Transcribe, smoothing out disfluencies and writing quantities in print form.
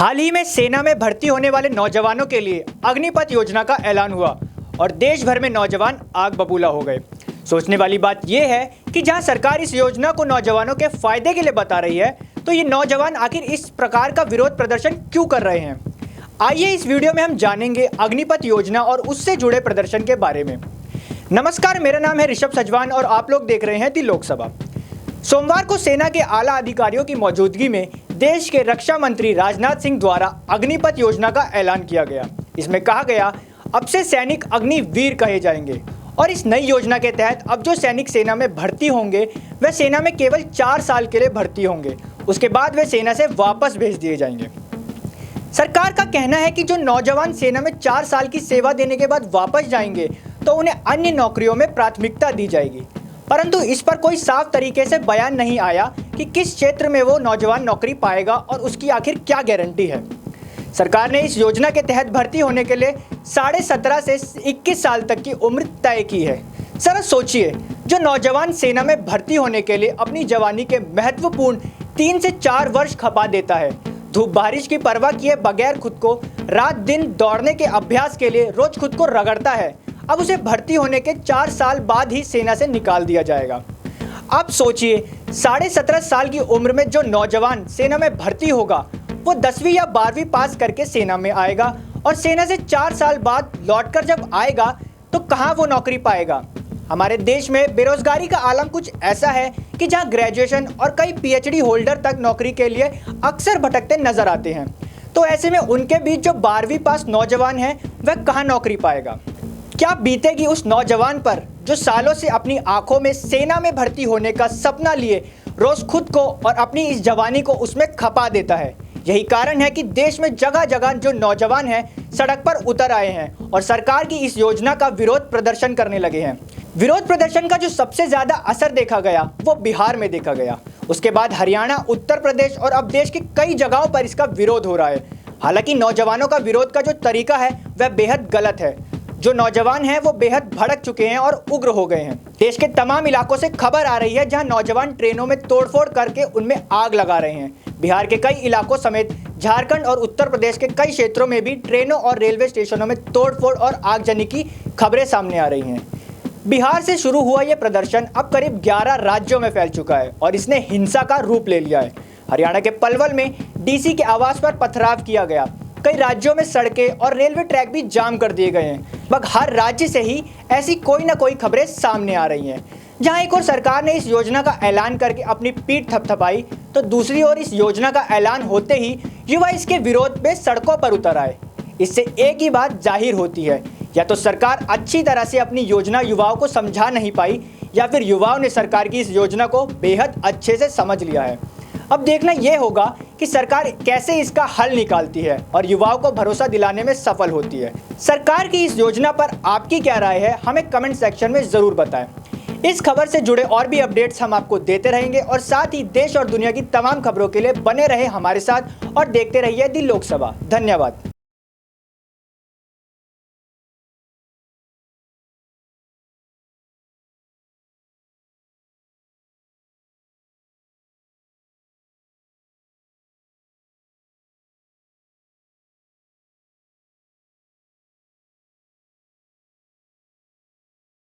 हाल ही में सेना में भर्ती होने वाले नौजवानों के लिए अग्निपथ योजना का ऐलान हुआ और देश भर में नौजवान आग बबूला हो गए। सोचने वाली बात यह है कि जहां सरकार इस योजना को नौजवानों के फायदे के लिए बता रही है, तो ये नौजवान आखिर इस प्रकार का विरोध प्रदर्शन क्यों कर रहे हैं। आइए इस वीडियो में हम जानेंगे अग्निपथ योजना और उससे जुड़े प्रदर्शन के बारे में। नमस्कार, मेरा नाम है ऋषभ सजवान और आप लोग देख रहे हैं दी लोकसभा। सोमवार को सेना के आला अधिकारियों की मौजूदगी में देश के रक्षा मंत्री राजनाथ सिंह द्वारा अग्निपथ योजना का ऐलान किया गया। इसमें कहा गया, अब से सैनिक अग्निवीर कहे जाएंगे और इस नई योजना के तहत अब जो सैनिक सेना में भर्ती होंगे वह सेना में केवल 4 साल के लिए भर्ती होंगे। उसके बाद वे सेना से वापस भेज दिए जाएंगे। सरकार का कहना है कि जो नौजवान सेना में 4 साल की सेवा देने के बाद वापस जाएंगे तो उन्हें अन्य नौकरियों में प्राथमिकता दी जाएगी, परंतु इस पर कोई साफ तरीके से बयान नहीं आया कि किस क्षेत्र में वो नौजवान नौकरी पाएगा और उसकी आखिर क्या गारंटी है। सरकार ने इस योजना के तहत भर्ती होने के लिए 17.5 से 21 साल तक की उम्र तय की है। जरा सोचिए, जो नौजवान सेना में भर्ती होने के लिए अपनी जवानी के महत्वपूर्ण 3 से 4 वर्ष खपा देता है, धूप बारिश की परवाह किए बगैर खुद को रात दिन दौड़ने के अभ्यास के लिए रोज खुद को रगड़ता है, अब उसे भर्ती होने के 4 साल बाद ही सेना से निकाल दिया जाएगा। अब सोचिए, 17.5 साल की उम्र में जो नौजवान सेना में भर्ती होगा वो 10वीं या 12वीं पास करके सेना में आएगा और सेना से 4 साल बाद लौटकर जब आएगा तो कहाँ वो नौकरी पाएगा। हमारे देश में बेरोजगारी का आलम कुछ ऐसा है कि जहाँ ग्रेजुएशन और कई पीएचडी होल्डर तक नौकरी के लिए अक्सर भटकते नजर आते हैं, तो ऐसे में उनके बीच जो 12वीं पास नौजवान है वह कहाँ नौकरी पाएगा। क्या बीतेगी उस नौजवान पर जो सालों से अपनी आंखों में सेना में भर्ती होने का सपना लिए रोज खुद को और अपनी इस जवानी को उसमें खपा देता है। यही कारण है कि देश में जगह जगह जो नौजवान हैं सड़क पर उतर आए हैं और सरकार की इस योजना का विरोध प्रदर्शन करने लगे हैं। विरोध प्रदर्शन का जो सबसे ज्यादा असर देखा गया वो बिहार में देखा गया, उसके बाद हरियाणा, उत्तर प्रदेश और अब देश की कई जगहों पर इसका विरोध हो रहा है। हालांकि नौजवानों का विरोध का जो तरीका है वह बेहद गलत है। जो नौजवान हैं वो बेहद भड़क चुके हैं और उग्र हो गए हैं। देश के तमाम इलाकों से खबर आ रही है जहां नौजवान ट्रेनों में तोड़फोड़ करके उनमें आग लगा रहे हैं। बिहार के कई इलाकों समेत झारखंड और उत्तर प्रदेश के कई क्षेत्रों में भी ट्रेनों और रेलवे स्टेशनों में तोड़फोड़ और आगजनी की खबरें सामने आ रही हैं। बिहार से शुरू हुआ यह प्रदर्शन अब करीब 11 राज्यों में फैल चुका है और इसने हिंसा का रूप ले लिया है। हरियाणा के पलवल में डीसी के आवास पर पथराव किया गया। कई राज्यों में सड़कें और रेलवे ट्रैक भी जाम कर दिए गए हैं। लगभग हर राज्य से ही ऐसी कोई ना कोई खबरें सामने आ रही हैं। जहां एक ओर सरकार ने इस योजना का ऐलान करके अपनी पीठ थपथपाई, तो दूसरी ओर इस योजना का ऐलान होते ही युवा इसके विरोध में सड़कों पर उतर आए। इससे एक ही बात जाहिर होती है, या तो सरकार अच्छी तरह से अपनी योजना युवाओं को समझा नहीं पाई या फिर युवाओं ने सरकार की इस योजना को बेहद अच्छे से समझ लिया है। अब देखना यह होगा कि सरकार कैसे इसका हल निकालती है और युवाओं को भरोसा दिलाने में सफल होती है। सरकार की इस योजना पर आपकी क्या राय है, हमें कमेंट सेक्शन में जरूर बताएं। इस खबर से जुड़े और भी अपडेट्स हम आपको देते रहेंगे और साथ ही देश और दुनिया की तमाम खबरों के लिए बने रहे हमारे साथ और देखते रहिए दी लोकसभा। धन्यवाद।